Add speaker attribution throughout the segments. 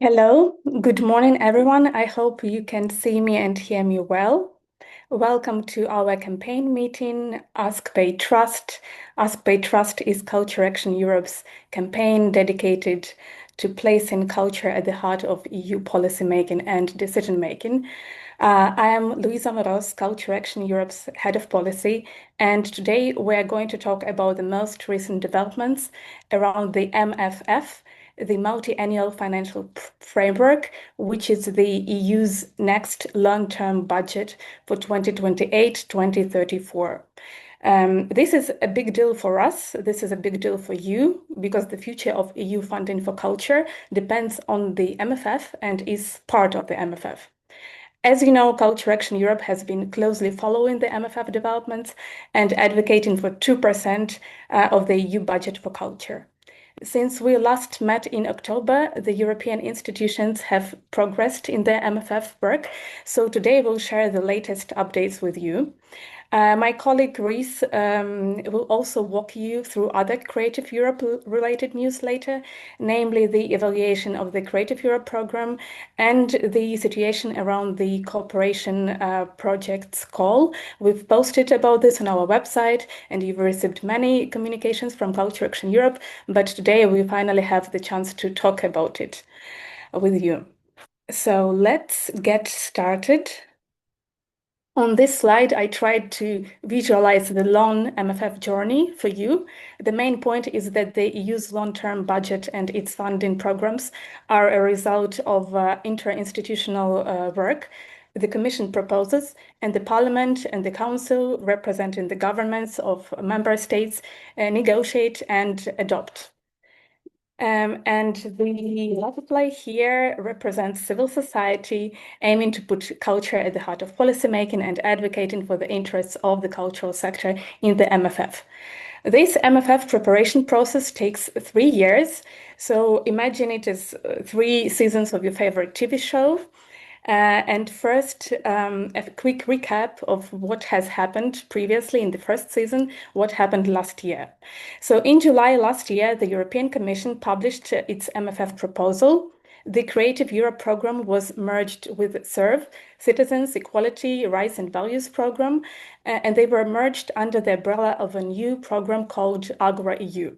Speaker 1: Hello, good morning, everyone. I hope you can see me and hear me well. Welcome to our campaign meeting, Ask Pay Trust. Ask Pay Trust is Culture Action Europe's campaign dedicated to placing culture at the heart of EU policymaking and decision-making. I am Luisa Moros, Culture Action Europe's head of policy, and today we're going to talk about the most recent developments around the MFF, the Multiannual Financial Framework, which is the EU's next long-term budget for 2028-2034. This is a big deal for us. This is a big deal for you because the future of EU funding for culture depends on the MFF and is part of the MFF. As you know, Culture Action Europe has been closely following the MFF developments and advocating for 2% of the EU budget for culture. Since we last met in October, the European institutions have progressed in their MFF work, so today we'll share the latest updates with you. My colleague Reese will also walk you through other Creative Europe-related news later, namely the evaluation of the Creative Europe program and the situation around the cooperation projects call. We've posted about this on our website, and you've received many communications from Culture Action Europe, but today we finally have the chance to talk about it with you. So let's get started. On this slide, I tried to visualize the long MFF journey for you. The main point is that the EU's long-term budget and its funding programs are a result of interinstitutional work. The Commission proposes, and the Parliament and the Council, representing the governments of member states, negotiate and adopt. And the butterfly here represents civil society aiming to put culture at the heart of policymaking and advocating for the interests of the cultural sector in the MFF. This MFF preparation process takes 3 years. So imagine it as 3 seasons of your favorite TV show. And first, a quick recap of what has happened previously in the first season, what happened last year. So in July last year, the European Commission published its MFF proposal. The Creative Europe program was merged with SERVE, Citizens, Equality, Rights and Values program, and they were merged under the umbrella of a new program called AgoraEU.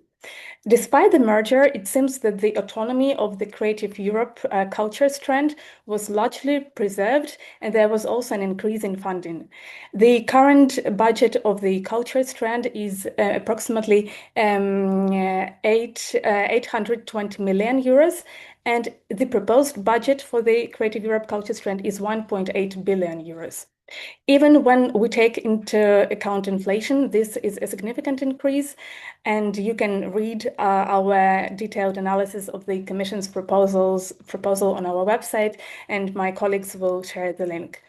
Speaker 1: Despite the merger, it seems that the autonomy of the Creative Europe culture strand was largely preserved, and there was also an increase in funding. The current budget of the culture strand is approximately 820 million euros, and the proposed budget for the Creative Europe culture strand is 1.8 billion euros. Even when we take into account inflation, this is a significant increase, and you can read our detailed analysis of the Commission's proposal on our website, and my colleagues will share the link.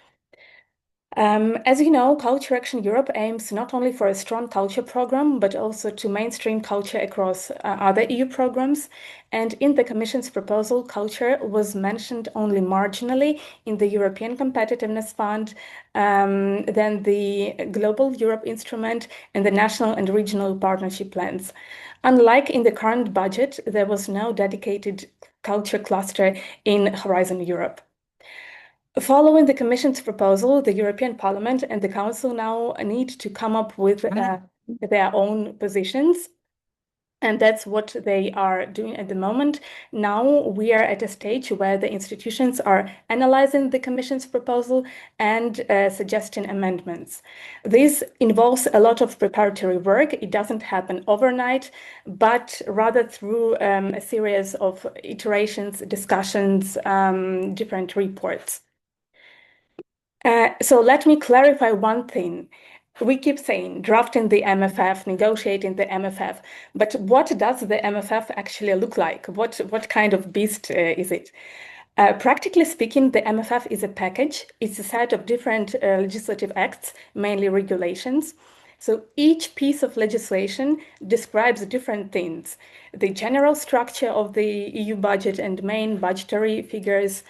Speaker 1: As you know, Culture Action Europe aims not only for a strong culture program, but also to mainstream culture across other EU programs. And in the Commission's proposal, culture was mentioned only marginally in the European Competitiveness Fund, then the Global Europe Instrument, and the national and regional partnership plans. Unlike in the current budget, there was no dedicated culture cluster in Horizon Europe. Following the Commission's proposal, the European Parliament and the Council now need to come up with their own positions. And that's what they are doing at the moment. Now we are at a stage where the institutions are analyzing the Commission's proposal and suggesting amendments. This involves a lot of preparatory work. It doesn't happen overnight, but rather through a series of iterations, discussions, different reports. So let me clarify one thing. We keep saying drafting the MFF, negotiating the MFF, but what does the MFF actually look like? What kind of beast is it? Practically speaking, the MFF is a package. It's a set of different legislative acts, mainly regulations. So each piece of legislation describes different things: the general structure of the EU budget and main budgetary figures,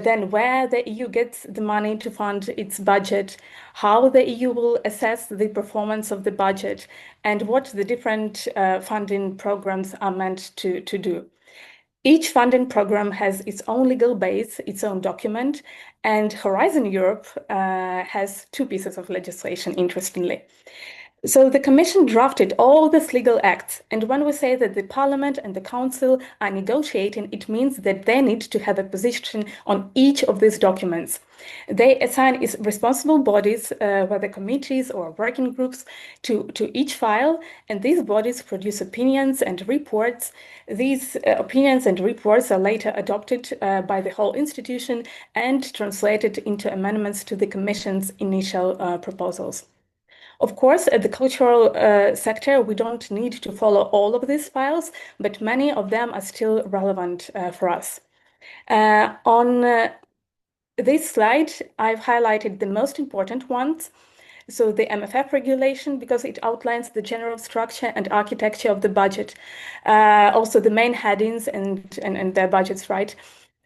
Speaker 1: then where the EU gets the money to fund its budget, how the EU will assess the performance of the budget, and what the different funding programs are meant to do. Each funding program has its own legal base, its own document, and Horizon Europe has two pieces of legislation, interestingly. So the Commission drafted all these legal acts, and when we say that the Parliament and the Council are negotiating, it means that they need to have a position on each of these documents. They assign responsible bodies, whether committees or working groups, to each file, and these bodies produce opinions and reports. These opinions and reports are later adopted by the whole institution and translated into amendments to the Commission's initial proposals. Of course, at the cultural sector, we don't need to follow all of these files, but many of them are still relevant for us. On this slide, I've highlighted the most important ones. So the MFF regulation, because it outlines the general structure and architecture of the budget, also the main headings and their budgets, right?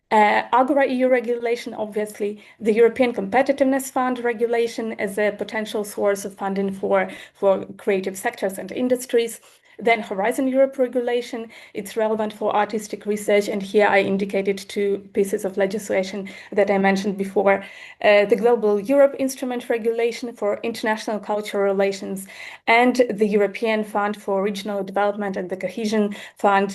Speaker 1: AgoraEU regulation, obviously, the European Competitiveness Fund regulation as a potential source of funding for creative sectors and industries. Then Horizon Europe regulation, it's relevant for artistic research. And here I indicated two pieces of legislation that I mentioned before. The Global Europe Instrument regulation for international cultural relations and the European Fund for Regional Development and the Cohesion Fund.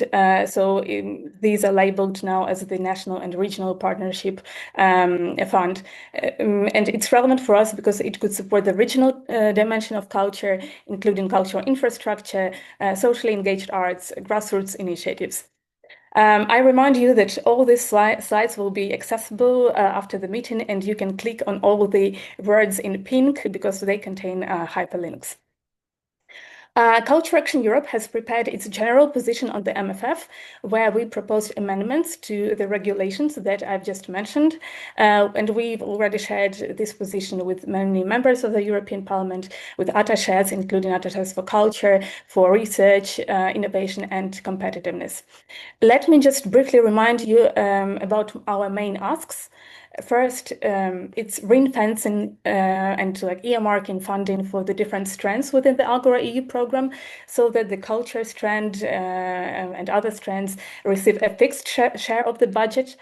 Speaker 1: These are labeled now as the National and Regional Partnership Fund. And it's relevant for us because it could support the regional dimension of culture, including cultural infrastructure, socially engaged arts, grassroots initiatives. I remind you that all these slides will be accessible after the meeting, and you can click on all the words in pink because they contain hyperlinks. Culture Action Europe has prepared its general position on the MFF, where we proposed amendments to the regulations that I've just mentioned. And we've already shared this position with many members of the European Parliament, with attachés, including attachés for culture, for research, innovation, and competitiveness. Let me just briefly remind you about our main asks. First, it's ring-fencing and earmarking funding for the different strands within the AgoraEU program so that the culture strand and other strands receive a fixed share of the budget.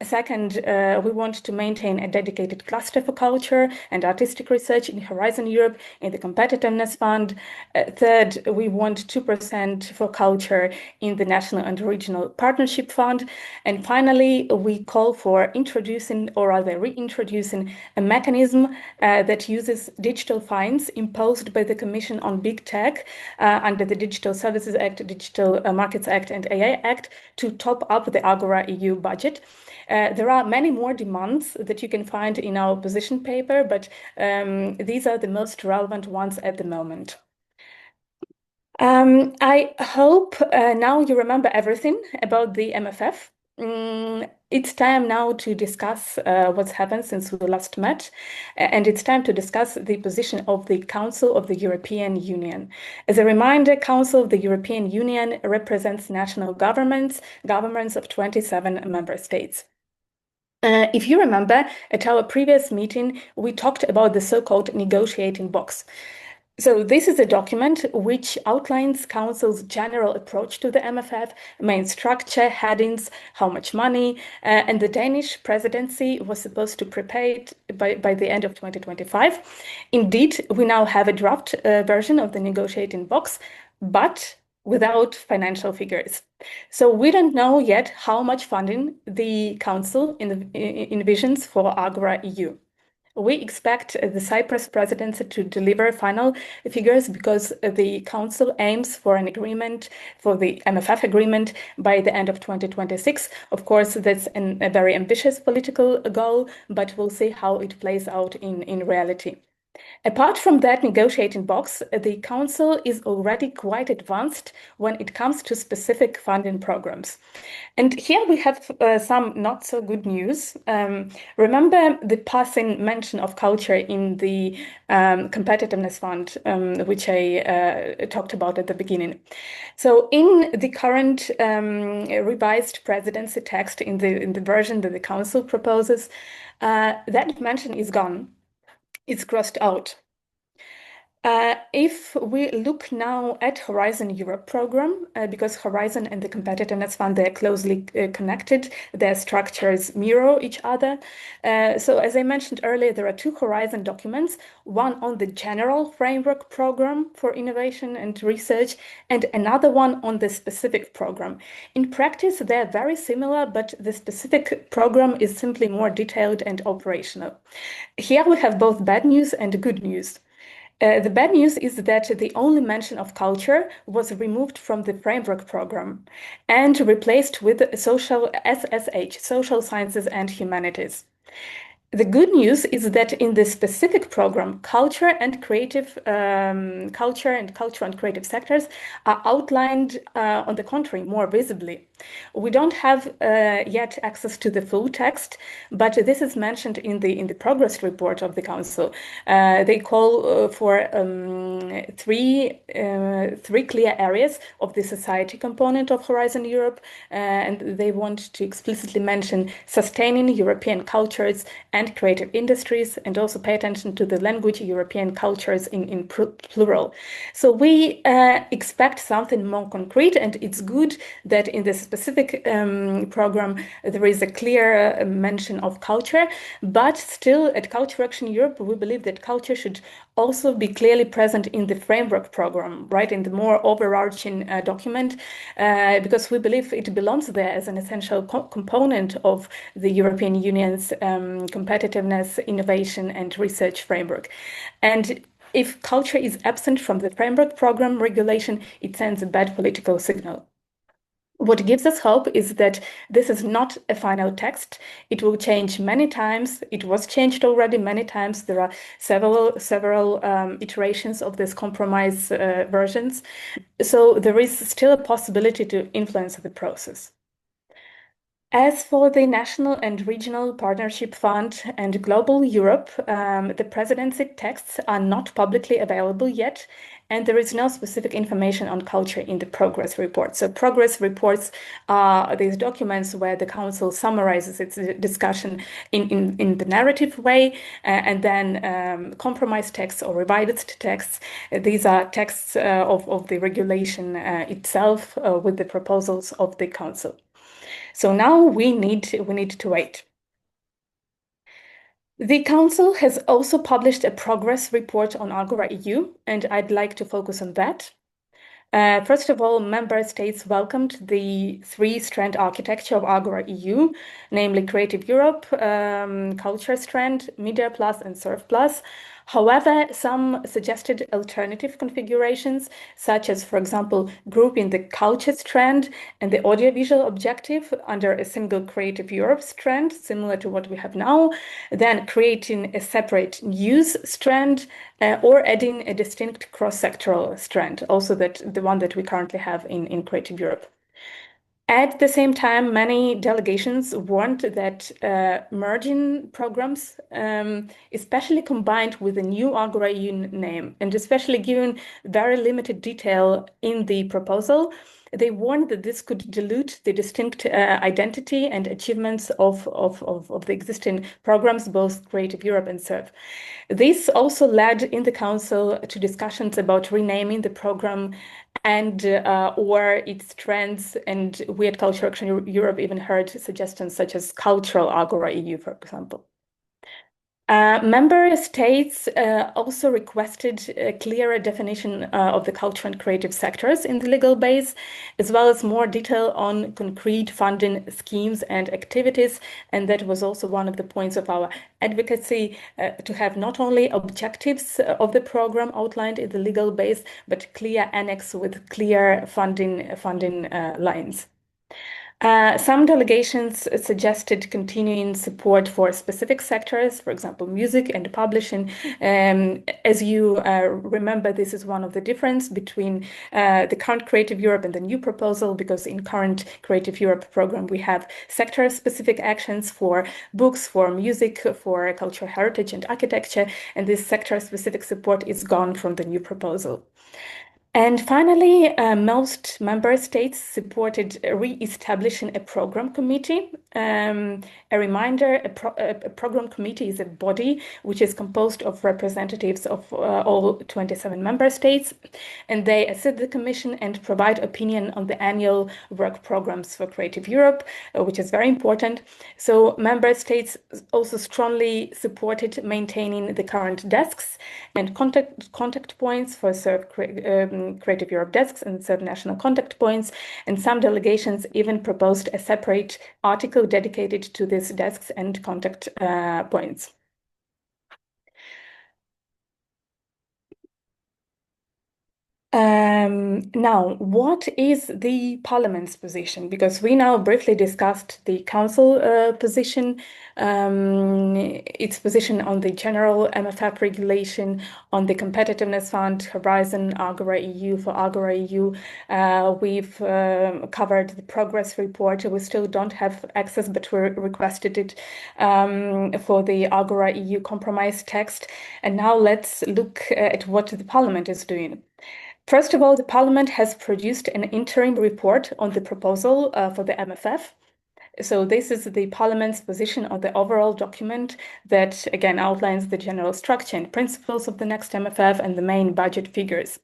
Speaker 1: Second, we want to maintain a dedicated cluster for culture and artistic research in Horizon Europe in the Competitiveness Fund. Third, we want 2% for culture in the National and Regional Partnership Fund. And finally, we call for introducing, or rather reintroducing, a mechanism that uses digital fines imposed by the Commission on Big Tech under the Digital Services Act, Digital Markets Act, and AI Act to top up the AgoraEU budget. There are many more demands that you can find in our position paper, but these are the most relevant ones at the moment. I hope now you remember everything about the MFF. It's time now to discuss what's happened since we last met, and it's time to discuss the position of the Council of the European Union. As a reminder, Council of the European Union represents national governments of 27 member states. If you remember, at our previous meeting, we talked about the so-called negotiating box. So this is a document which outlines Council's general approach to the MFF, main structure, headings, how much money, and the Danish presidency was supposed to prepare it by the end of 2025. Indeed, we now have a draft version of the negotiating box, but without financial figures. So we don't know yet how much funding the Council envisions for AgoraEU. We expect the Cyprus presidency to deliver final figures because the Council aims for an agreement, for the MFF agreement, by the end of 2026. Of course, that's a very ambitious political goal, but we'll see how it plays out in reality. Apart from that negotiating box, the Council is already quite advanced when it comes to specific funding programs. And here we have some not so good news. Remember the passing mention of culture in the Competitiveness Fund, which I talked about at the beginning. So in the current revised presidency text, in the version that the Council proposes, that mention is gone. It's crossed out. If we look now at Horizon Europe program, because Horizon and the Competitiveness Fund, they're closely connected, their structures mirror each other. So as I mentioned earlier, there are two Horizon documents, one on the general framework program for innovation and research, and another one on the specific program. In practice, they're very similar, but the specific program is simply more detailed and operational. Here we have both bad news and good news. The bad news is that the only mention of culture was removed from the framework program and replaced with social SSH, social sciences and humanities. The good news is that in the specific program, culture and creative sectors are outlined, on the contrary, more visibly. We don't have yet access to the full text, but this is mentioned in the progress report of the Council. They call for three clear areas of the society component of Horizon Europe, and they want to explicitly mention sustaining European cultures and creative industries, and also pay attention to the language European cultures in plural. So we expect something more concrete, and it's good that in the specific program there is a clear mention of culture, but still at Culture Action Europe, we believe that culture should also be clearly present in the framework program, right, in the more overarching document, because we believe it belongs there as an essential component of the European Union's competitiveness, innovation, and research framework. And if culture is absent from the framework program regulation, it sends a bad political signal. What gives us hope is that this is not a final text. It will change many times. It was changed already many times. There are several iterations of this compromise versions. So there is still a possibility to influence the process. As for the National and Regional Partnership Fund and Global Europe, the presidency texts are not publicly available yet, and there is no specific information on culture in the progress report. So progress reports are these documents where the Council summarizes its discussion in the narrative way, and then compromise texts or revised texts. These are texts of the regulation itself with the proposals of the Council. So now we need to wait. The Council has also published a progress report on AgoraEU, and I'd like to focus on that. First of all, member states welcomed the three-strand architecture of AgoraEU, namely Creative Europe, Culture Strand, Media Plus, and Serve Plus. However, some suggested alternative configurations, such as, for example, grouping the culture strand and the audiovisual objective under a single Creative Europe strand, similar to what we have now, then creating a separate news strand, or adding a distinct cross-sectoral strand, also the one that we currently have in Creative Europe. At the same time, many delegations warned that merging programs, especially combined with a new AgoraEU name, and especially given very limited detail in the proposal, they warned that this could dilute the distinct identity and achievements of the existing programs, both Creative Europe and SERV. This also led in the Council to discussions about renaming the program and or its trends, and we at Culture Action Europe even heard suggestions such as cultural AgoraEU, for example. Member states also requested a clearer definition of the culture and creative sectors in the legal base, as well as more detail on concrete funding schemes and activities. And that was also one of the points of our advocacy, to have not only objectives of the program outlined in the legal base, but clear annex with clear funding lines. Some delegations suggested continuing support for specific sectors, for example, music and publishing. As you remember, this is one of the difference between the current Creative Europe and the new proposal, because in current Creative Europe program, we have sector-specific actions for books, for music, for cultural heritage and architecture, and this sector-specific support is gone from the new proposal. And finally, most member states supported re-establishing a program committee. A reminder, a program committee is a body which is composed of representatives of all 27 member states, and they assist the Commission and provide opinion on the annual work programs for Creative Europe, which is very important. So member states also strongly supported maintaining the current desks and contact points for Creative Europe desks and serve national contact points. And some delegations even proposed a separate article dedicated to these desks and contact points. Now, what is the Parliament's position? Because we now briefly discussed the Council position, its position on the general MFF regulation, on the Competitiveness Fund, Horizon, AgoraEU. For AgoraEU, we've covered the progress report. We still don't have access, but we requested it for the AgoraEU compromise text. And now let's look at what the Parliament is doing. First of all, the Parliament has produced an interim report on the proposal for the MFF. So this is the Parliament's position on the overall document that, again, outlines the general structure and principles of the next MFF and the main budget figures.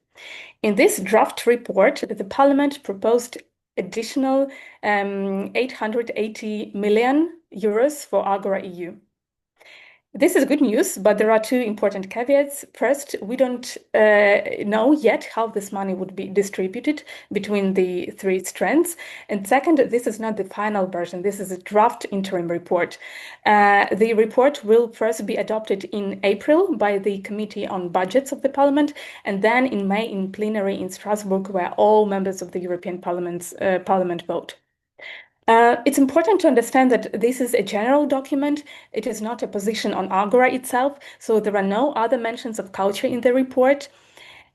Speaker 1: In this draft report, the Parliament proposed additional 880 million euros for AgoraEU. This is good news, but there are two important caveats. First, we don't know yet how this money would be distributed between the three strands. And second, this is not the final version. This is a draft interim report. The report will first be adopted in April by the Committee on Budgets of the Parliament, and then in May in plenary in Strasbourg, where all members of the European Parliament vote. It's important to understand that this is a general document. It is not a position on Agora itself, so there are no other mentions of culture in the report.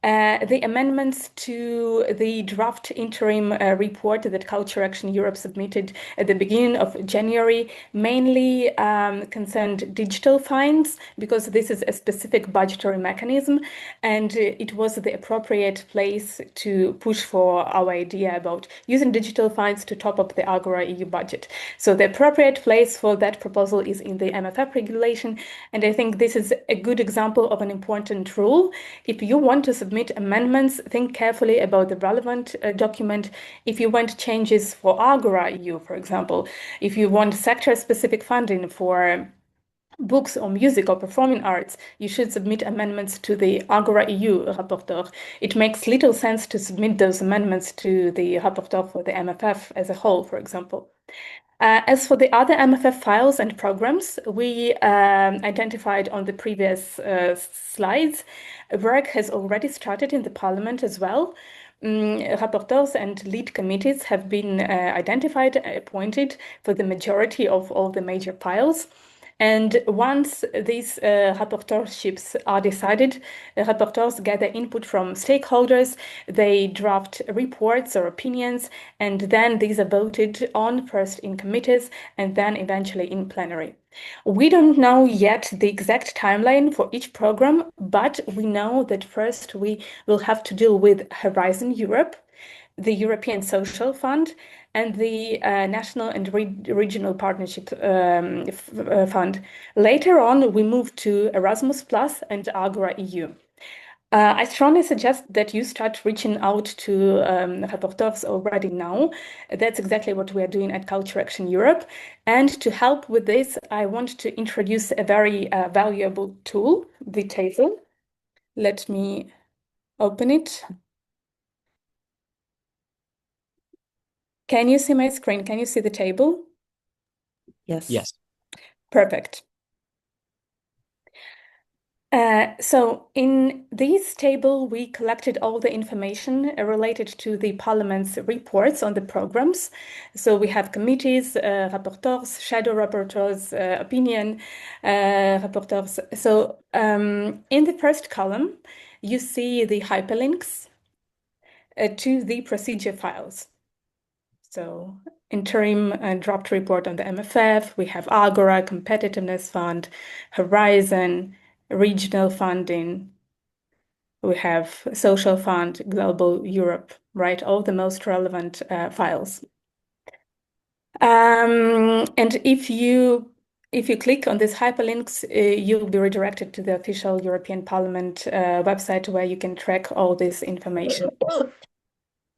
Speaker 1: The amendments to the draft interim report that Culture Action Europe submitted at the beginning of January mainly concerned digital fines, because this is a specific budgetary mechanism, and it was the appropriate place to push for our idea about using digital fines to top up the Agora EU budget. So the appropriate place for that proposal is in the MFF regulation, and I think this is a good example of an important rule. If you want to submit amendments, think carefully about the relevant document. If you want changes for AgoraEU, for example, if you want sector-specific funding for books or music or performing arts, you should submit amendments to the AgoraEU rapporteur. It makes little sense to submit those amendments to the rapporteur for the MFF as a whole, for example. As for the other MFF files and programs we identified on the previous slides, work has already started in the Parliament as well. Rapporteurs and lead committees have been identified, appointed for the majority of all the major files. And once these rapporteurships are decided, rapporteurs gather input from stakeholders, they draft reports or opinions, and then these are voted on first in committees and then eventually in plenary. We don't know yet the exact timeline for each program, but we know that first we will have to deal with Horizon Europe, the European Social Fund, and the National and Regional Partnership Fund. Later on, we move to Erasmus Plus and AgoraEU. I strongly suggest that you start reaching out to rapporteurs already now. That's exactly what we are doing at Culture Action Europe. And to help with this, I want to introduce a very valuable tool, the table. Let me open it. Can you see my screen? Can you see the table?
Speaker 2: Yes.
Speaker 3: Yes.
Speaker 1: Perfect. So in this table, we collected all the information related to the Parliament's reports on the programs. So we have committees, rapporteurs, shadow rapporteurs, opinion rapporteurs. So in the first column, you see the hyperlinks to the procedure files. So interim and draft report on the MFF, we have Agora, Competitiveness Fund, Horizon, regional funding. we have Social Fund, Global Europe, right? All the most relevant files. And if you click on these hyperlinks, you'll be redirected to the official European Parliament website where you can track all this information.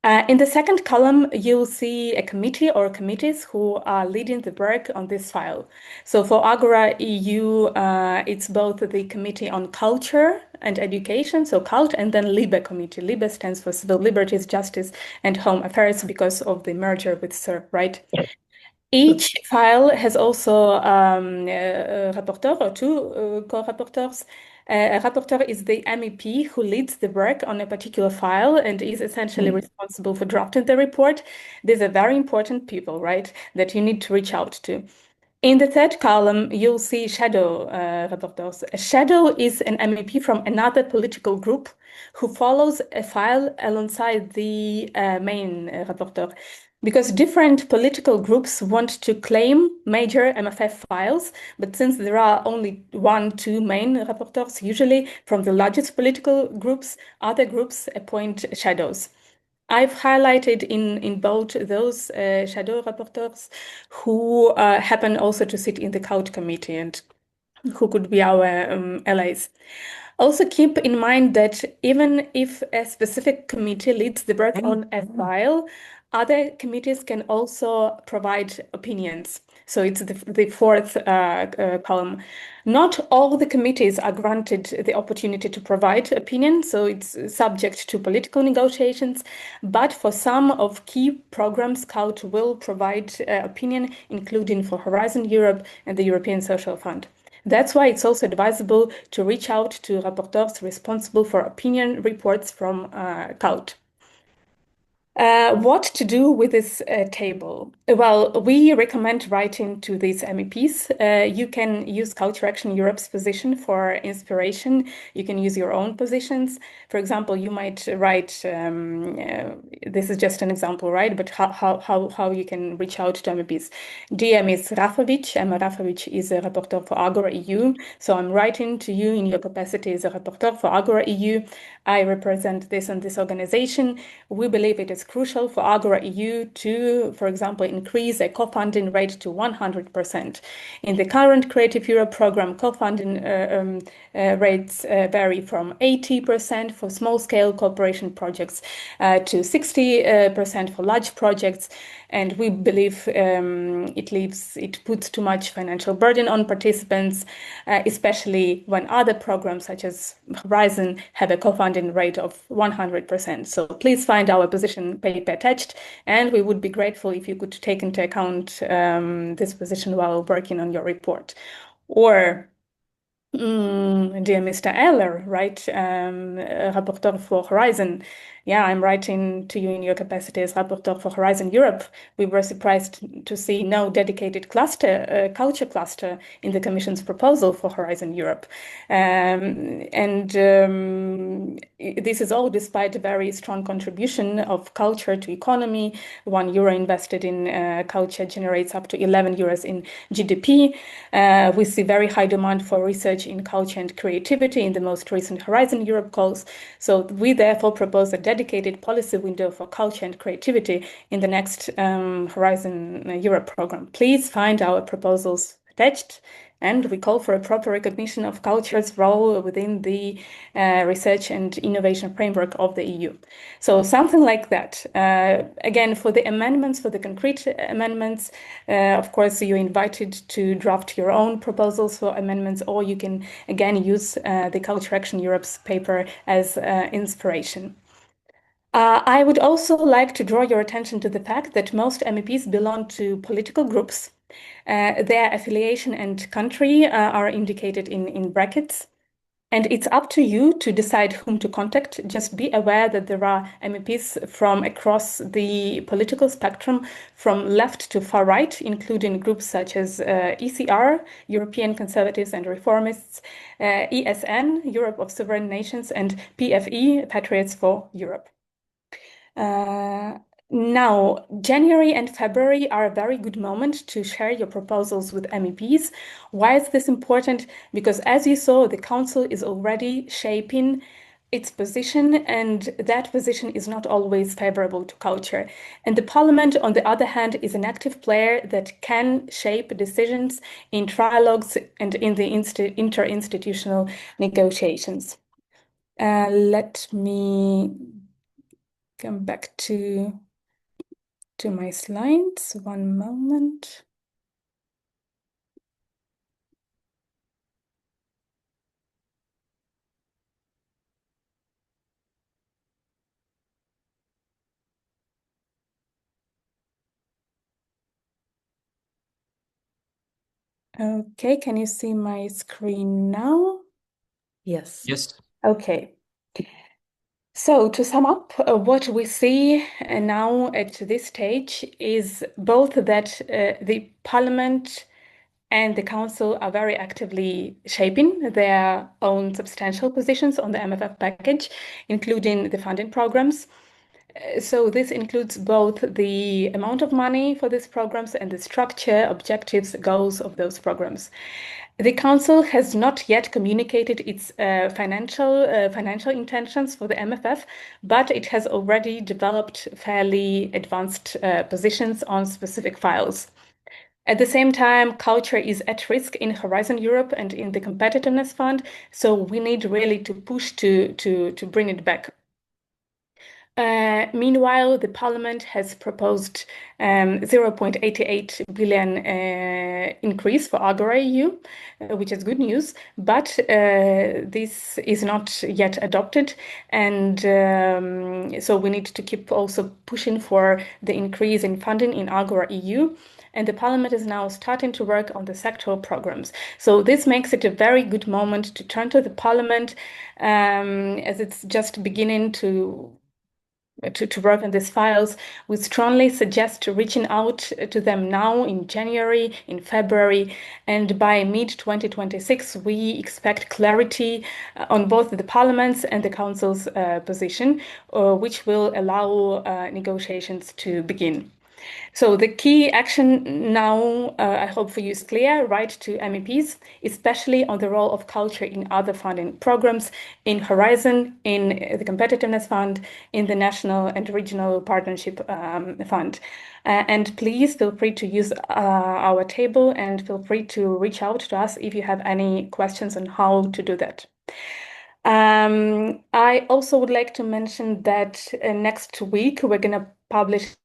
Speaker 1: In the second column, you'll see a committee or committees who are leading the work on this file. So for AgoraEU, it's both the Committee on Culture and Education, so CULT, and then LIBE Committee. LIBE stands for Civil Liberties, Justice, and Home Affairs because of the merger with SER, right? Each file has also a rapporteur or two co-rapporteurs. A rapporteur is the MEP who leads the work on a particular file and is essentially responsible for drafting the report. These are very important people, right, that you need to reach out to. In the third column, you'll see shadow rapporteurs. A shadow is an MEP from another political group who follows a file alongside the main rapporteur. Because different political groups want to claim major MFF files, but since there are only two main rapporteurs, usually from the largest political groups, other groups appoint shadows. I've highlighted in both those shadow rapporteurs who happen also to sit in the CULT committee and who could be our allies. Also keep in mind that even if a specific committee leads the work on a file, other committees can also provide opinions. So it's the fourth column. Not all the committees are granted the opportunity to provide opinion, so it's subject to political negotiations. But for some of key programs, CULT will provide opinion, including for Horizon Europe and the European Social Fund. That's why it's also advisable to reach out to rapporteurs responsible for opinion reports from CULT. What to do with this table? Well, we recommend writing to these MEPs. You can use Culture Action Europe's position for inspiration. You can use your own positions. For example, you might write, this is just an example, right? But how you can reach out to MEPs. Dear Ms. Rafovic, Emma Rafovic is a rapporteur for AgoraEU. So I'm writing to you in your capacity as a rapporteur for AgoraEU. I represent this and this organization. We believe it is crucial for AgoraEU to, for example, increase a co-funding rate to 100%. In the current Creative Europe program, co-funding rates vary from 80% for small-scale cooperation projects to 60% for large projects. And we believe it puts too much financial burden on participants, especially when other programs such as Horizon have a co-funding rate of 100%. So please find our position paper attached, and we would be grateful if you could take into account this position while working on your report. Or dear Mr. Eller, right, rapporteur for Horizon. Yeah, I'm writing to you in your capacity as rapporteur for Horizon Europe. We were surprised to see no dedicated culture cluster in the Commission's proposal for Horizon Europe. This is all despite a very strong contribution of culture to economy. €1 invested in culture generates up to 11 euros in GDP. We see very high demand for research in culture and creativity in the most recent Horizon Europe calls. So we therefore propose a dedicated policy window for culture and creativity in the next Horizon Europe program. Please find our proposals attached, and we call for a proper recognition of culture's role within the research and innovation framework of the EU. So something like that. Again, for the amendments, for the concrete amendments, of course, you're invited to draft your own proposals for amendments, or you can, again, use the Culture Action Europe's paper as inspiration. I would also like to draw your attention to the fact that most MEPs belong to political groups. Their affiliation and country are indicated in brackets. And it's up to you to decide whom to contact. Just be aware that there are MEPs from across the political spectrum, from left to far right, including groups such as ECR, European Conservatives and Reformists, ESN, Europe of Sovereign Nations, and PFE, Patriots for Europe. Now, January and February are a very good moment to share your proposals with MEPs. Why is this important? Because as you saw, the Council is already shaping its position, and that position is not always favorable to culture. And the parliament, on the other hand, is an active player that can shape decisions in trilogues and in the interinstitutional negotiations. Let me come back to my slides. One moment. Okay, can you see my screen now?
Speaker 2: Yes.
Speaker 3: Yes.
Speaker 1: Okay. So to sum up, what we see now at this stage is both that the Parliament and the Council are very actively shaping their own substantial positions on the MFF package, including the funding programs. So this includes both the amount of money for these programs and the structure, objectives, goals of those programs. The Council has not yet communicated its financial intentions for the MFF, but it has already developed fairly advanced positions on specific files. At the same time, culture is at risk in Horizon Europe and in the Competitiveness Fund, so we need really to push to bring it back. Meanwhile, the Parliament has proposed 0.88 billion increase for AgoraEU, which is good news, but this is not yet adopted, and so we need to keep also pushing for the increase in funding in AgoraEU. And the Parliament is now starting to work on the sectoral programs. So this makes it a very good moment to turn to the Parliament, as it's just beginning to work on these files. We strongly suggest reaching out to them now in January, in February, and by mid-2026, we expect clarity on both the Parliament's and the Council's position, which will allow negotiations to begin. So the key action now, I hope for you, is clear: write to MEPs, especially on the role of culture in other funding programs, in Horizon, in the Competitiveness Fund, in the National and Regional Partnership Fund. And please feel free to use our table, and feel free to reach out to us if you have any questions on how to do that. I also would like to mention that next week we're going to publish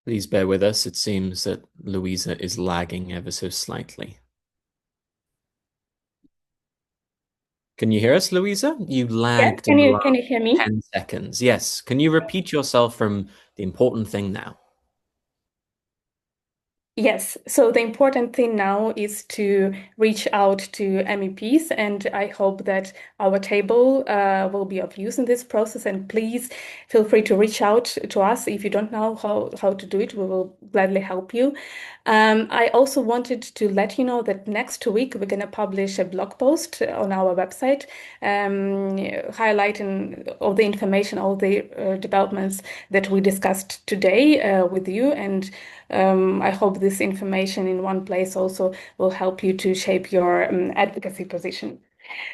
Speaker 3: Please bear with us. It seems that Louisa is lagging ever so slightly. Can you hear us, Louisa? You lagged in the last
Speaker 1: can you hear me?
Speaker 3: 10 seconds. Yes. Can you repeat yourself from the important thing now?
Speaker 1: Yes, so the important thing now is to reach out to MEPs, and I hope that our table will be of use in this process. And please feel free to reach out to us if you don't know how to do it. We will gladly help you. I also wanted to let you know that next week we're going to publish a blog post on our website highlighting all the information, all the developments that we discussed today with you. And I hope this information in one place also will help you to shape your advocacy position.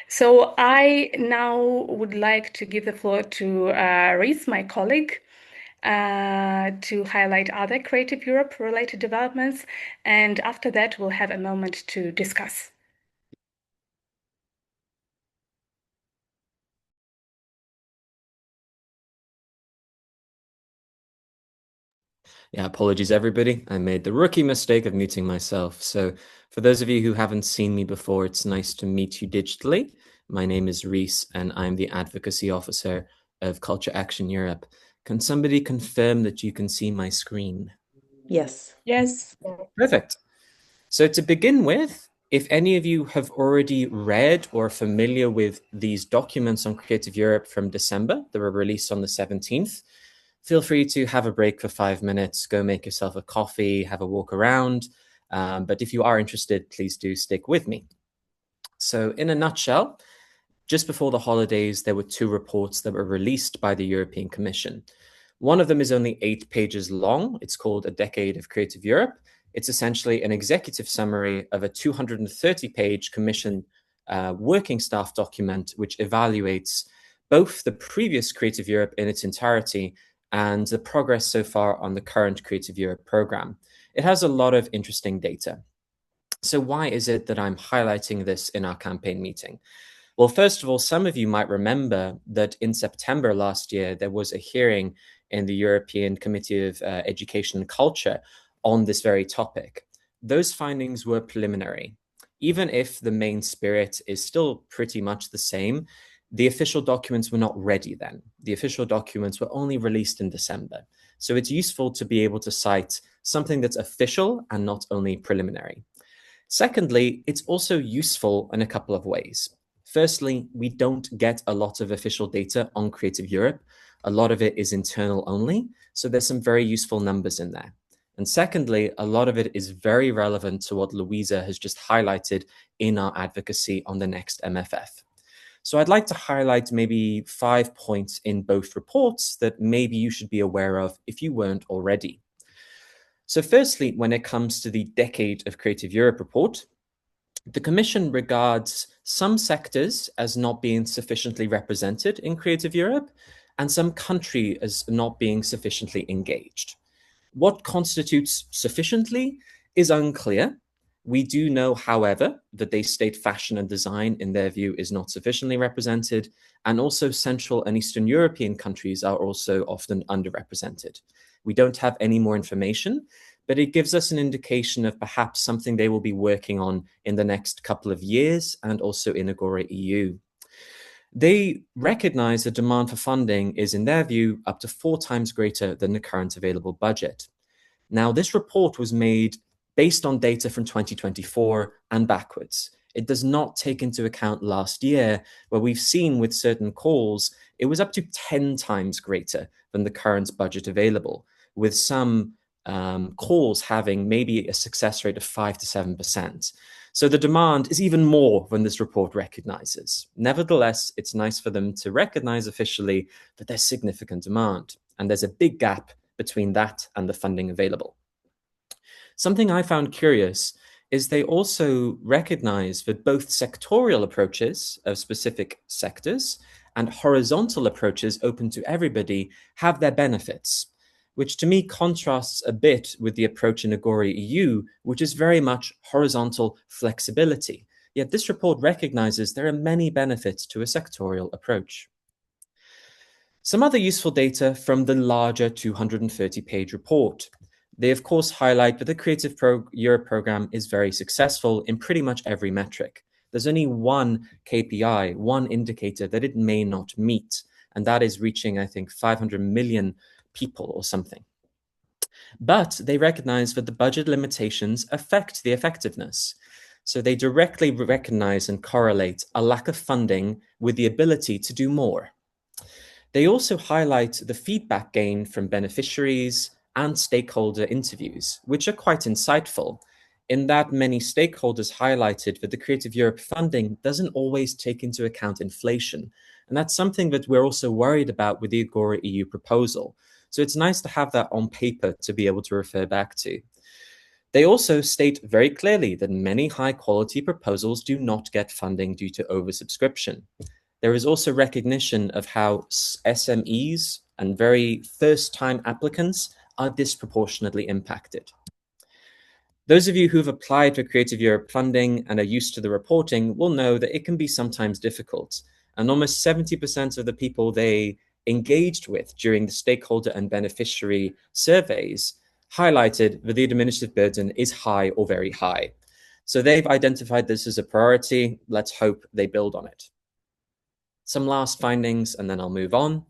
Speaker 1: So I now would like to give the floor to Reese, my colleague, to highlight other Creative Europe related developments. And after that, we'll have a moment to discuss.
Speaker 3: Yeah, apologies, everybody. I made the rookie mistake of muting myself. So for those of you who haven't seen me before, it's nice to meet you digitally. My name is Reese, and I'm the Advocacy Officer of Culture Action Europe. Can somebody confirm that you can see my screen?
Speaker 2: Yes.
Speaker 4: Yes.
Speaker 3: Perfect. So to begin with, if any of you have already read or are familiar with these documents on Creative Europe from December that were released on the 17th, feel free to have a break for 5 minutes, go make yourself a coffee, have a walk around. But if you are interested, please do stick with me. So in a nutshell, just before the holidays, there were two reports that were released by the European Commission. One of them is only 8 pages long. It's called A Decade of Creative Europe. It's essentially an executive summary of a 230-page Commission working staff document, which evaluates both the previous Creative Europe in its entirety and the progress so far on the current Creative Europe program. It has a lot of interesting data. So why is it that I'm highlighting this in our campaign meeting? Well, first of all, some of you might remember that in September last year, there was a hearing in the European Committee of Education and Culture on this very topic. Those findings were preliminary. Even if the main spirit is still pretty much the same, the official documents were not ready then. The official documents were only released in December. So it's useful to be able to cite something that's official and not only preliminary. Secondly, it's also useful in a couple of ways. Firstly, we don't get a lot of official data on Creative Europe. A lot of it is internal only, so there's some very useful numbers in there. And secondly, a lot of it is very relevant to what Louisa has just highlighted in our advocacy on the next MFF. So I'd like to highlight maybe 5 points in both reports that maybe you should be aware of if you weren't already. So firstly, when it comes to the Decade of Creative Europe report, the Commission regards some sectors as not being sufficiently represented in Creative Europe and some countries as not being sufficiently engaged. What constitutes sufficiently is unclear. We do know, however, that they state fashion and design, in their view, is not sufficiently represented, and also Central and Eastern European countries are also often underrepresented. We don't have any more information, but it gives us an indication of perhaps something they will be working on in the next couple of years and also in AgoraEU. They recognize the demand for funding is, in their view, up to 4 times greater than the current available budget. Now, this report was made based on data from 2024 and backwards. It does not take into account last year, where we've seen with certain calls, it was up to 10 times greater than the current budget available, with some calls having maybe a success rate of 5 to 7%. So the demand is even more than this report recognizes. Nevertheless, it's nice for them to recognize officially that there's significant demand, and there's a big gap between that and the funding available. Something I found curious is they also recognize that both sectorial approaches of specific sectors and horizontal approaches open to everybody have their benefits, which to me contrasts a bit with the approach in AgoraEU, which is very much horizontal flexibility. Yet this report recognizes there are many benefits to a sectorial approach. Some other useful data from the larger 230-page report. They, of course, highlight that the Creative Europe program is very successful in pretty much every metric. There's only one KPI, one indicator that it may not meet, and that is reaching, I think, 500 million people or something. But they recognize that the budget limitations affect the effectiveness. So they directly recognize and correlate a lack of funding with the ability to do more. They also highlight the feedback gained from beneficiaries and stakeholder interviews, which are quite insightful, in that many stakeholders highlighted that the Creative Europe funding doesn't always take into account inflation. And that's something that we're also worried about with the AgoraEU proposal. So it's nice to have that on paper to be able to refer back to. They also state very clearly that many high-quality proposals do not get funding due to oversubscription. There is also recognition of how SMEs and very first-time applicants are disproportionately impacted. Those of you who've applied for Creative Europe funding and are used to the reporting will know that it can be sometimes difficult. And almost 70% of the people they engaged with during the stakeholder and beneficiary surveys highlighted that the administrative burden is high or very high. So they've identified this as a priority. Let's hope they build on it. Some last findings, and then I'll move on.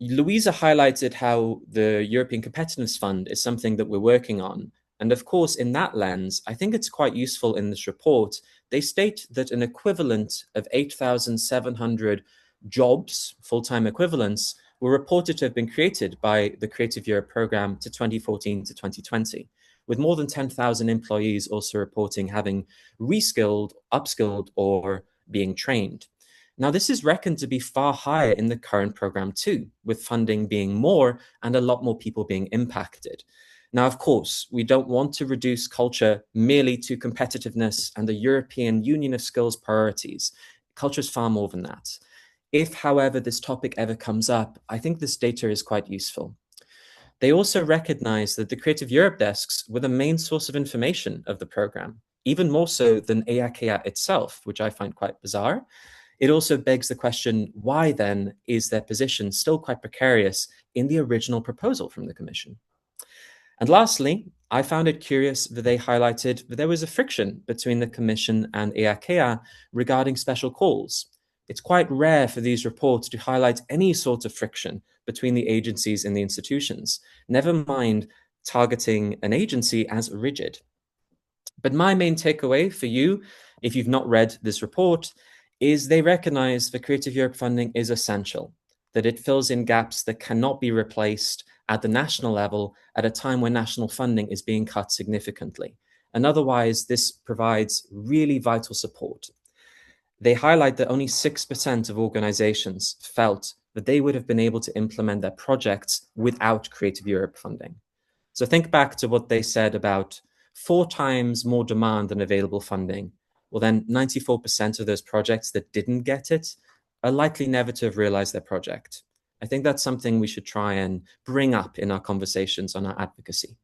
Speaker 3: Louisa highlighted how the European Competitiveness Fund is something that we're working on. And of course, in that lens, I think it's quite useful in this report. They state that an equivalent of 8,700 jobs, full-time equivalents, were reported to have been created by the Creative Europe program to 2014 to 2020, with more than 10,000 employees also reporting having reskilled, upskilled, or being trained. Now, this is reckoned to be far higher in the current program too, with funding being more and a lot more people being impacted. Now, of course, we don't want to reduce culture merely to competitiveness and the European Union of skills priorities. Culture is far more than that. If, however, this topic ever comes up, I think this data is quite useful. They also recognize that the Creative Europe desks were the main source of information of the program, even more so than EAKEA itself, which I find quite bizarre. It also begs the question, why then is their position still quite precarious in the original proposal from the Commission? And lastly, I found it curious that they highlighted that there was a friction between the Commission and EAKEA regarding special calls. It's quite rare for these reports to highlight any sort of friction between the agencies and the institutions, never mind targeting an agency as rigid. But my main takeaway for you, if you've not read this report, is they recognize the Creative Europe funding is essential, that it fills in gaps that cannot be replaced at the national level at a time when national funding is being cut significantly. And otherwise, this provides really vital support. They highlight that only 6% of organizations felt that they would have been able to implement their projects without Creative Europe funding. So think back to what they said about 4 times more demand than available funding. Well, then 94% of those projects that didn't get it are likely never to have realized their project. I think that's something we should try and bring up in our conversations on our advocacy.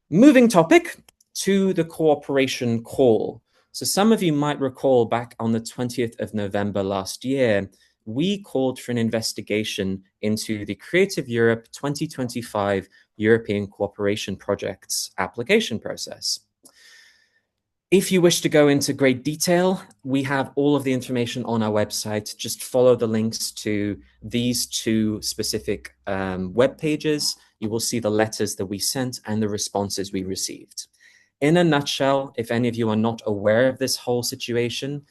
Speaker 3: Moving topic to the cooperation call. So some of you might recall back on the 20th of November last year, we called for an investigation into the Creative Europe 2025 European Cooperation Projects application process. If you wish to go into great detail, we have all of the information on our website. Just follow the links to these 2 specific web pages. You will see the letters that we sent and the responses we received. In a nutshell, if any of you are not aware of this whole situation,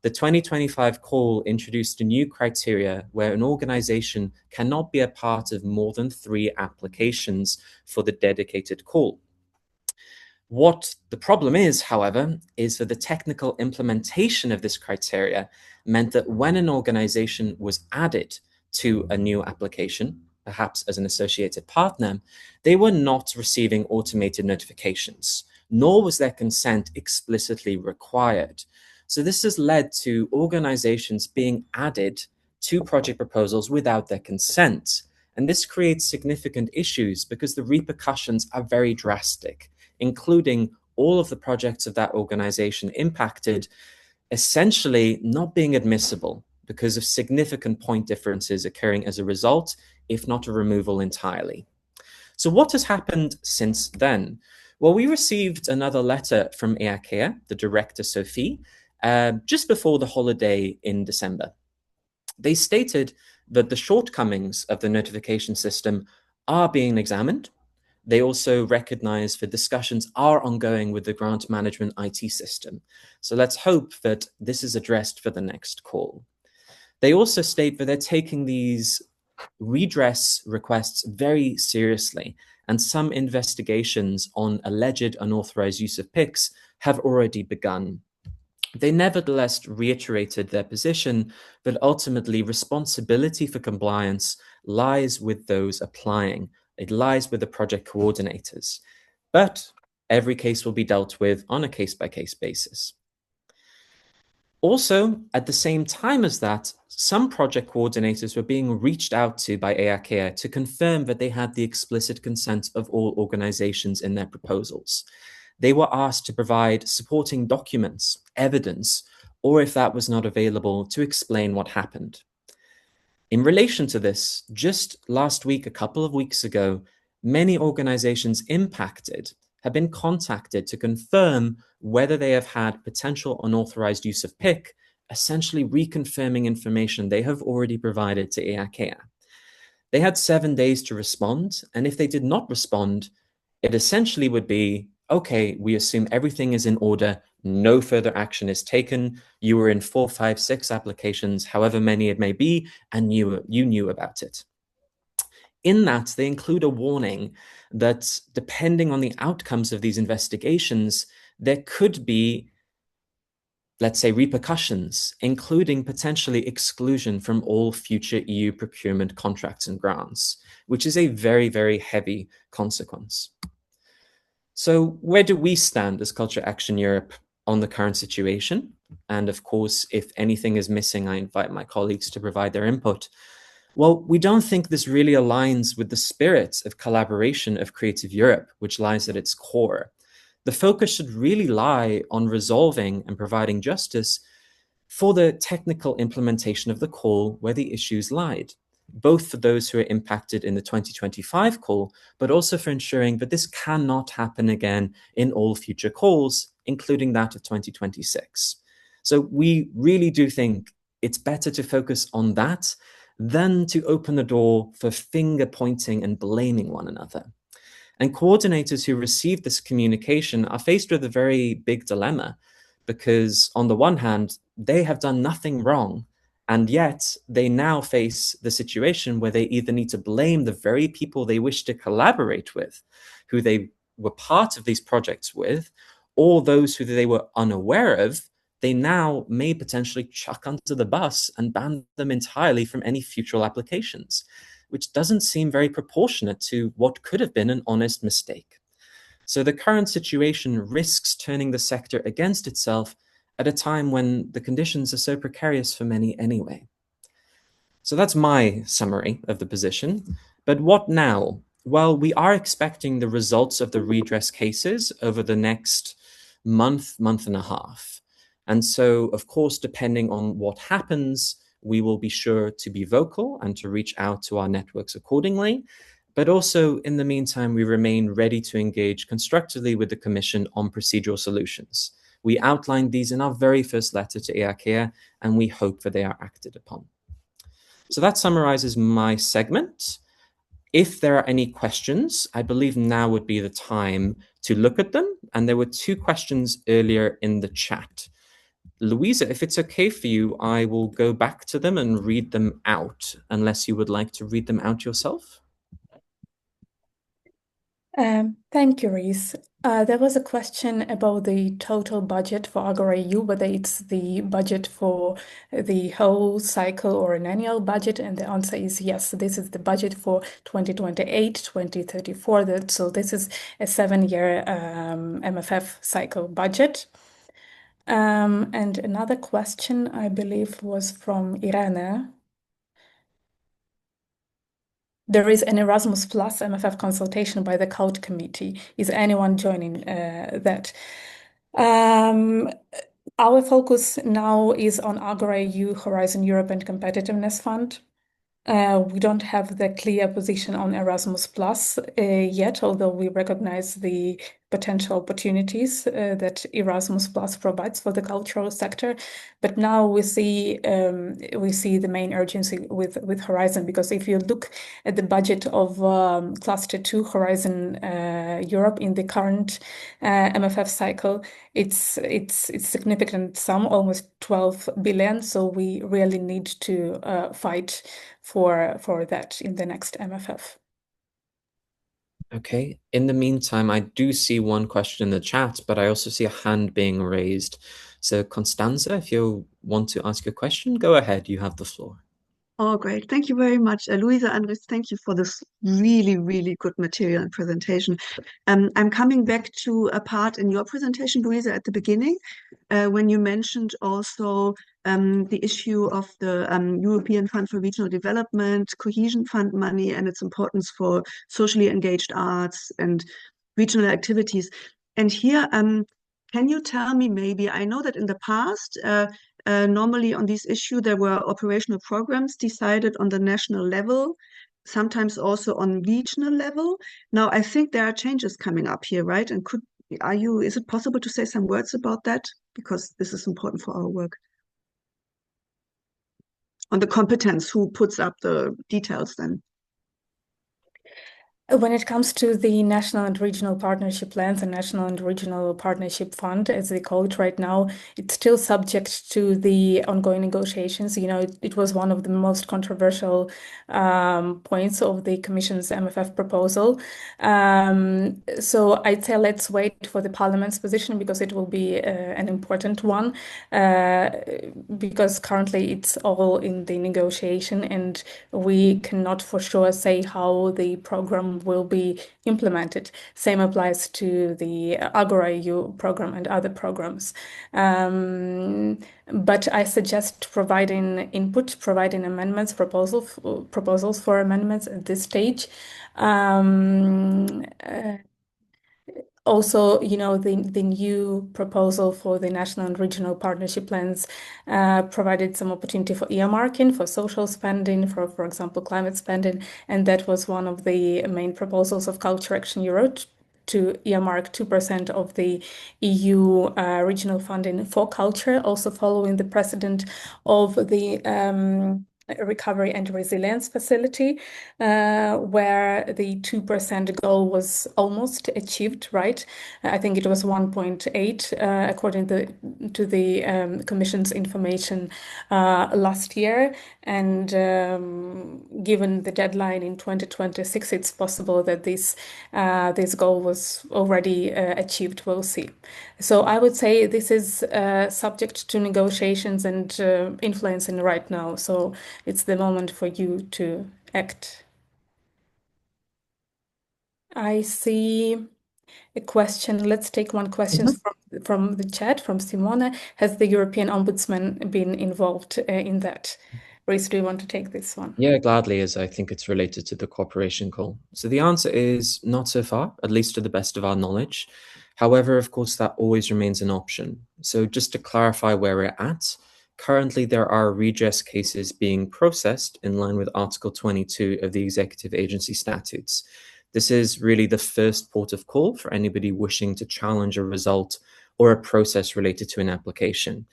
Speaker 3: the 2025 call introduced a new criteria where an organization cannot be a part of more than 3 applications for the dedicated call. What the problem is, however, is that the technical implementation of this criteria meant that when an organization was added to a new application, perhaps as an associated partner, they were not receiving automated notifications, nor was their consent explicitly required. So this has led to organizations being added to project proposals without their consent. And this creates significant issues because the repercussions are very drastic, including all of the projects of that organization impacted essentially not being admissible because of significant point differences occurring as a result, if not a removal entirely. So what has happened since then? Well, we received another letter from EAKEA, the director Sophie, just before the holiday in December. They stated that the shortcomings of the notification system are being examined. They also recognize that discussions are ongoing with the grant management IT system. So let's hope that this is addressed for the next call. They also state that they're taking these redress requests very seriously, and some investigations on alleged unauthorized use of PICs have already begun. They nevertheless reiterated their position that ultimately responsibility for compliance lies with those applying. It lies with the project coordinators, but every case will be dealt with on a case-by-case basis. Also, at the same time as that, some project coordinators were being reached out to by EAKEA to confirm that they had the explicit consent of all organizations in their proposals. They were asked to provide supporting documents, evidence, or if that was not available, to explain what happened. In relation to this, just last week, a couple of weeks ago, many organizations impacted have been contacted to confirm whether they have had potential unauthorized use of PIC, essentially reconfirming information they have already provided to EAKEA. They had 7 days to respond, and if they did not respond, it essentially would be, okay, we assume everything is in order, no further action is taken, you were in 4, 5, 6 applications, however many it may be, and you knew about it. In that, they include a warning that depending on the outcomes of these investigations, there could be let's say, repercussions, including potentially exclusion from all future EU procurement contracts and grants, which is a very, very heavy consequence. So where do we stand as Culture Action Europe on the current situation? And of course, if anything is missing, I invite my colleagues to provide their input. Well, we don't think this really aligns with the spirit of collaboration of Creative Europe, which lies at its core. The focus should really lie on resolving and providing justice for the technical implementation of the call where the issues lied, both for those who are impacted in the 2025 call, but also for ensuring that this cannot happen again in all future calls, including that of 2026. So we really do think it's better to focus on that than to open the door for finger pointing and blaming one another. And coordinators who receive this communication are faced with a very big dilemma, because on the one hand, they have done nothing wrong, and yet they now face the situation where they either need to blame the very people they wish to collaborate with, who they were part of these projects with, or those who they were unaware of, they now may potentially chuck under the bus and ban them entirely from any future applications, which doesn't seem very proportionate to what could have been an honest mistake. So the current situation risks turning the sector against itself at a time when the conditions are so precarious for many anyway. So that's my summary of the position. But what now? Well, we are expecting the results of the redress cases over the next month and a half. And so, of course, depending on what happens, we will be sure to be vocal and to reach out to our networks accordingly. But also, in the meantime, we remain ready to engage constructively with the Commission on procedural solutions. We outlined these in our very first letter to EAKEA, and we hope that they are acted upon. So that summarizes my segment. If there are any questions, I believe now would be the time to look at them. And there were two questions earlier in the chat. Louisa, if it's okay for you, I will go back to them and read them out, unless you would like to read them out yourself.
Speaker 1: Thank you, Reese. There was a question about the total budget for AgoraEU, whether it's the budget for the whole cycle or an annual budget, and the answer is yes. This is the budget for 2028, 2034. So this is a 7-year MFF cycle budget. And another question, I believe, was from Irene. There is an Erasmus Plus MFF consultation by the Code Committee. Is anyone joining that? Our focus now is on AgoraEU, Horizon Europe, and Competitiveness Fund. We don't have the clear position on Erasmus Plus yet, although we recognize the potential opportunities that Erasmus Plus provides for the cultural sector. But now we see the main urgency with Horizon, because if you look at the budget of Cluster 2 Horizon Europe in the current MFF cycle, it's significant sum, almost 12 billion. So we really need to fight for that in the next MFF.
Speaker 3: Okay. In the meantime, I do see one question in the chat, but I also see a hand being raised. So Constanza, if you want to ask a question, go ahead. You have the floor.
Speaker 4: Oh, great. Thank you very much. Luisa, Andres, thank you for this really, really good material and presentation. I'm coming back to a part in your presentation, Luisa, at the beginning, when you mentioned also the issue of the European Fund for Regional Development, Cohesion Fund money, and its importance for socially engaged arts and regional activities. And here, can you tell me maybe, I know that in the past, normally on this issue, there were operational programs decided on the national level, sometimes also on regional level. Now, I think there are changes coming up here, right? And is it possible to say some words about that? Because this is important for our work. On the competence, who puts up the details then?
Speaker 1: When it comes to the national and regional partnership plans and national and regional partnership fund, as they call it right now, it's still subject to the ongoing negotiations. It was one of the most controversial points of the Commission's MFF proposal. So I'd say let's wait for the Parliament's position because it will be an important one, because currently it's all in the negotiation and we cannot for sure say how the program will be implemented. Same applies to the AgoraEU program and other programs. But I suggest providing input, providing amendments, proposals for amendments at this stage. Also, the new proposal for the national and regional partnership plans provided some opportunity for earmarking, for social spending, for example, climate spending. And that was one of the main proposals of Culture Action Euro to earmark 2% of the EU regional funding for culture, also following the precedent of the Recovery and Resilience Facility, where the 2% goal was almost achieved, right? I think it was 1.8, according to the Commission's information last year. And given the deadline in 2026, it's possible that this goal was already achieved. We'll see. So I would say this is subject to negotiations and influencing right now. So it's the moment for you to act. I see a question. Let's take one question from the chat, from Simona. Has the European Ombudsman been involved in that? Reese, do you want to take this one?
Speaker 3: Yeah, gladly, as I think it's related to the cooperation call. So the answer is not so far, at least to the best of our knowledge. However, of course, that always remains an option. So just to clarify where we're at, currently there are redress cases being processed in line with Article 22 of the Executive Agency Statutes. This is really the first port of call for anybody wishing to challenge a result or a process related to an application.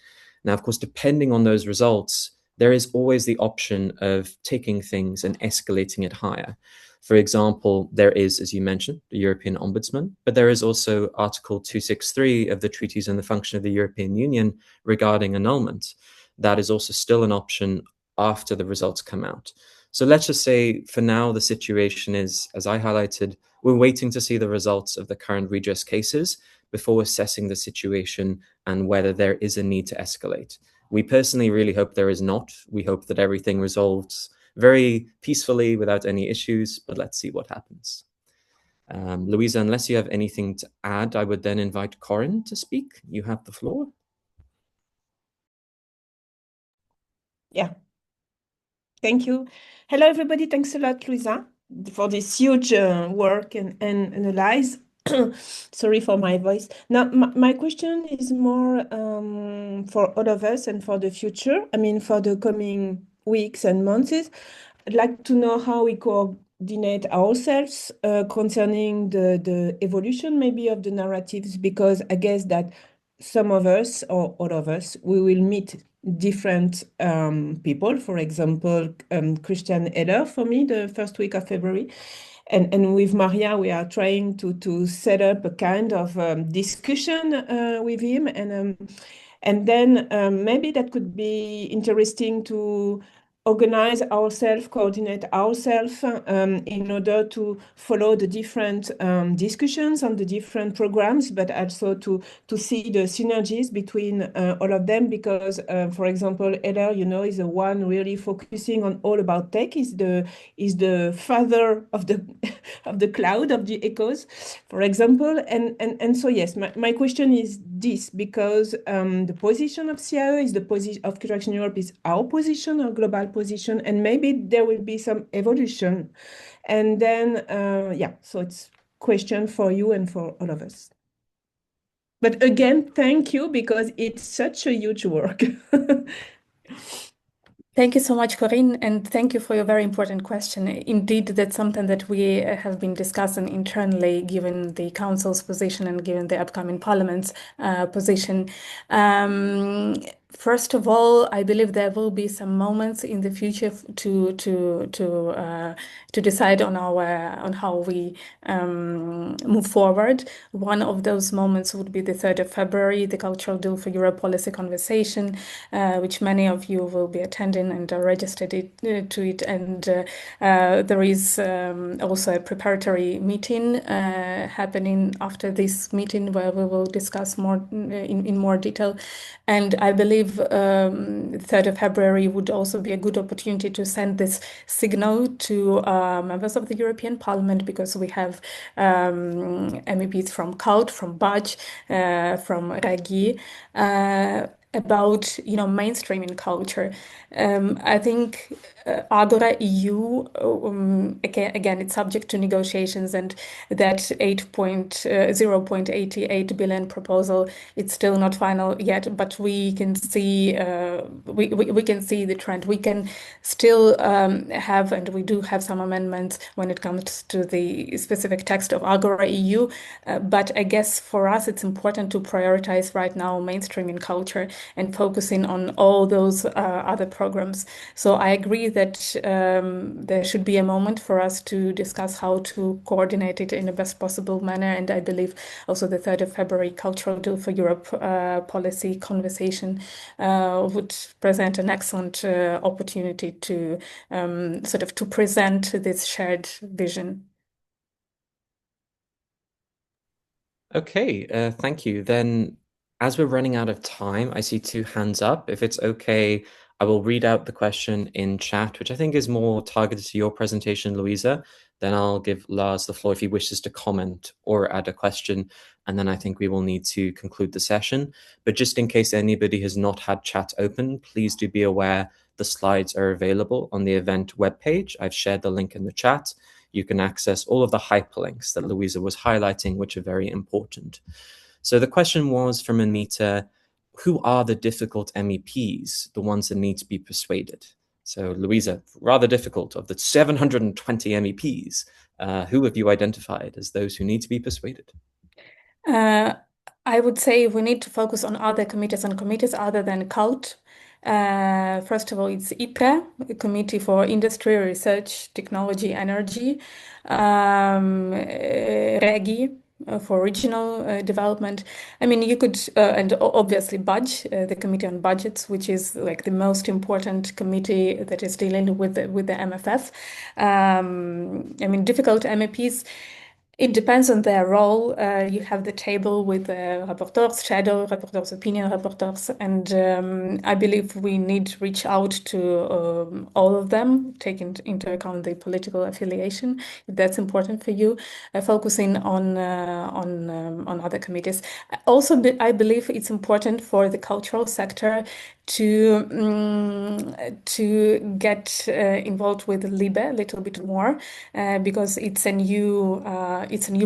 Speaker 3: Now, of course, depending on those results, there is always the option of taking things and escalating it higher. For example, there is, as you mentioned, the European Ombudsman, but there is also Article 263 of the Treaties on the Function of the European Union regarding annulment. That is also still an option after the results come out. So let's just say for now, the situation is, as I highlighted, we're waiting to see the results of the current redress cases before assessing the situation and whether there is a need to escalate. We personally really hope there is not. We hope that everything resolves very peacefully without any issues, but let's see what happens. Louisa, unless you have anything to add, I would then invite Corinne to speak. You have the floor.
Speaker 5: Yeah. Thank you. Hello, everybody. Thanks a lot, Louisa, for this huge work and analyze. Sorry for my voice. Now, my question is more for all of us and for the future. I mean, for the coming weeks and months. I'd like to know how we coordinate ourselves concerning the evolution maybe of the narratives, because I guess that some of us or all of us, we will meet different people. For example, Christian Eller for me the first week of February. And with Maria, we are trying to set up a kind of discussion with him. And then maybe that could be interesting to organize ourselves, coordinate ourselves in order to follow the different discussions on the different programs, but also to see the synergies between all of them. Because, for example, Eller, is the one really focusing on all about tech. Is the father of the of the cloud, of the ecos, for example. And so yes, my question is this, because the position of CIO is the position of Culture Action Europe is our position, our global position, and maybe there will be some evolution. And then, so it's question for you and for all of us. But again, thank you, because it's such a huge work.
Speaker 1: Thank you so much, Corinne, and thank you for your very important question. Indeed, that's something that we have been discussing internally, given the Council's position and given the upcoming Parliament's position. First of all, I believe there will be some moments in the future to decide on how we move forward. One of those moments would be the 3rd of February, the Cultural Deal for Europe policy conversation, which many of you will be attending and are registered to it. And there is also a preparatory meeting happening after this meeting where we will discuss more in more detail. And I believe 3rd of February would also be a good opportunity to send this signal to members of the European Parliament, because we have MEPs from CULT, from Budge, from Regi, about mainstreaming culture. I think AgoraEU, again, it's subject to negotiations, and that 0.88 billion proposal, it's still not final yet, but we can see we can see the trend. We can still have, and we do have some amendments when it comes to the specific text of AgoraEU, but I guess for us it's important to prioritize right now mainstreaming culture and focusing on all those other programs. So I agree that there should be a moment for us to discuss how to coordinate it in the best possible manner. And I believe also the 3rd of February Cultural Deal for Europe policy conversation would present an excellent opportunity to to present this shared vision.
Speaker 3: Okay, thank you. Then, as we're running out of time, I see 2 hands up. If it's okay, I will read out the question in chat, which I think is more targeted to your presentation, Louisa. Then I'll give Lars the floor if he wishes to comment or add a question. And then I think we will need to conclude the session. But just in case anybody has not had chat open, please do be aware the slides are available on the event webpage. I've shared the link in the chat. You can access all of the hyperlinks that Louisa was highlighting, which are very important. So the question was from Anita, who are the difficult MEPs, the ones that need to be persuaded? So Louisa, rather difficult, of the 720 MEPs, who have you identified as those who need to be persuaded?
Speaker 1: I would say we need to focus on other committees other than CULT. First of all, it's ITRE, the Committee for Industry, Research, Technology, Energy, REGI, for regional development. I mean, you could, and obviously Budge, the Committee on Budgets, which is like the most important committee that is dealing with the MFF. I mean, difficult MEPs. It depends on their role. You have the table with rapporteurs, shadow rapporteurs, opinion rapporteurs, and I believe we need to reach out to all of them, taking into account the political affiliation, if that's important for you, focusing on other committees. Also, I believe it's important for the cultural sector to get involved with LIBE a little bit more, because it's a new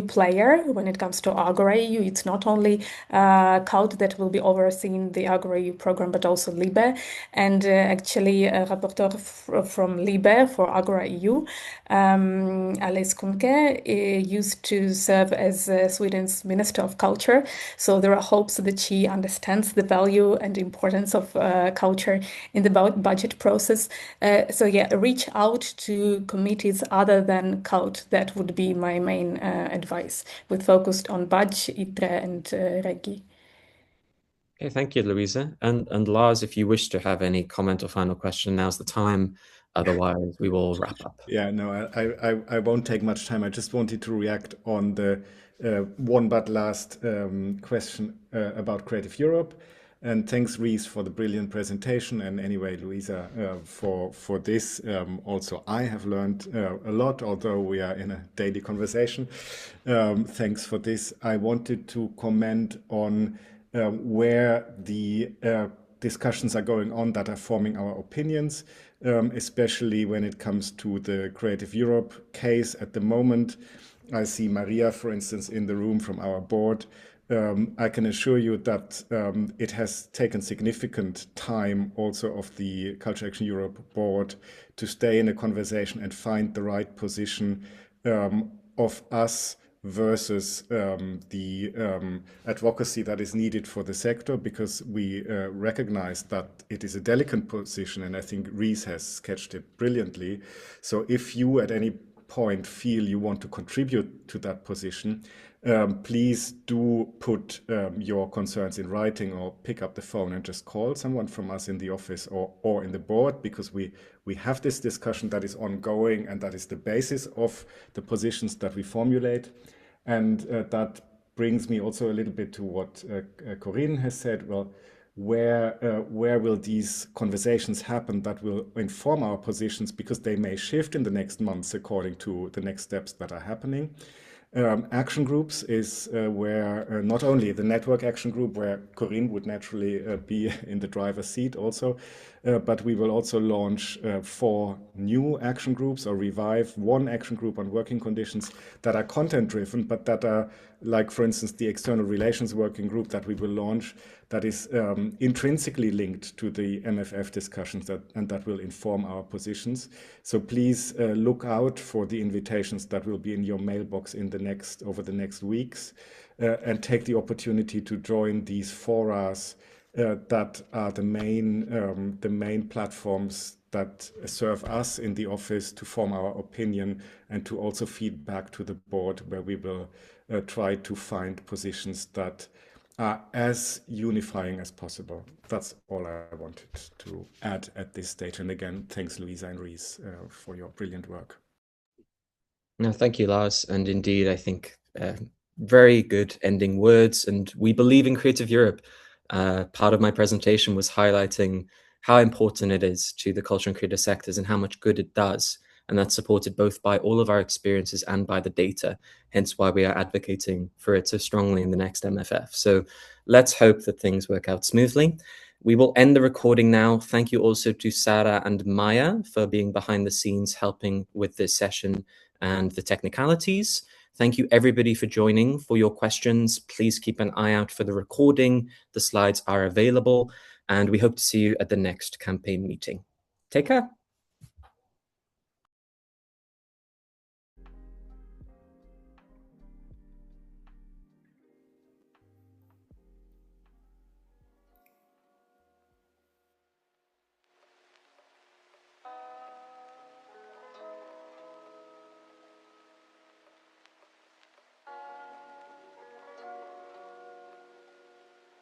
Speaker 1: player when it comes to AgoraEU. It's not only CULT that will be overseeing the AgoraEU program, but also LIBE. And actually, a rapporteur from LIBE for AgoraEU, Alice Kunke, used to serve as Sweden's Minister of Culture. So there are hopes that she understands the value and importance of culture in the budget process. So yeah, reach out to committees other than CULT. That would be my main advice, with focus on Budge, ITRE, and Regi.
Speaker 3: Okay, thank you, Louisa. And Lars, if you wish to have any comment or final question, now's the time. Otherwise, we will wrap up.
Speaker 6: Yeah, no, I won't take much time. I just wanted to react on the one but last question about Creative Europe. And thanks, Reese, for the brilliant presentation. And anyway, Louisa, for this. Also, I have learned a lot, although we are in a daily conversation. Thanks for this. I wanted to comment on where the discussions are going on that are forming our opinions, especially when it comes to the Creative Europe case at the moment. I see Maria, for instance, in the room from our board. I can assure you that it has taken significant time also of the Culture Action Europe board to stay in a conversation and find the right position of us versus the advocacy that is needed for the sector, because we recognize that it is a delicate position, and I think Rees has sketched it brilliantly. So if you at any point feel you want to contribute to that position, please do put your concerns in writing, or pick up the phone and just call someone from us in the office or in the board, because we have this discussion that is ongoing, and that is the basis of the positions that we formulate. And that brings me also a little bit to what Corinne has said. Well, where will these conversations happen that will inform our positions, because they may shift in the next months according to the next steps that are happening. Action groups is where not only the network action group, where Corinne would naturally be in the driver's seat also, but we will also launch 4 new action groups, or revive 1 action group on working conditions that are content driven, but that are, like for instance the external relations working group that we will launch, that is intrinsically linked to the MFF discussions, and that will inform our positions. So please look out for the invitations that will be in your mailbox over the next weeks, and take the opportunity to join these forums that are the main platforms that serve us in the office to form our opinion, and to also feed back to the board, where we will try to find positions that are as unifying as possible. That's all I wanted to add at this stage. And again, thanks Louisa and Rees for your brilliant work.
Speaker 3: No, thank you, Lars. And indeed, I think very good ending words. And we believe in Creative Europe. Part of my presentation was highlighting how important it is to the culture and creative sectors, and how much good it does. And that's supported both by all of our experiences and by the data, hence why we are advocating for it so strongly in the next MFF. So let's hope that things work out smoothly. We will end the recording now. Thank you also to Sarah and Maya for being behind the scenes, helping with this session and the technicalities. Thank you everybody for joining. For your questions, please keep an eye out for the recording. The slides are available, and we hope to see you at the next campaign meeting. Take care.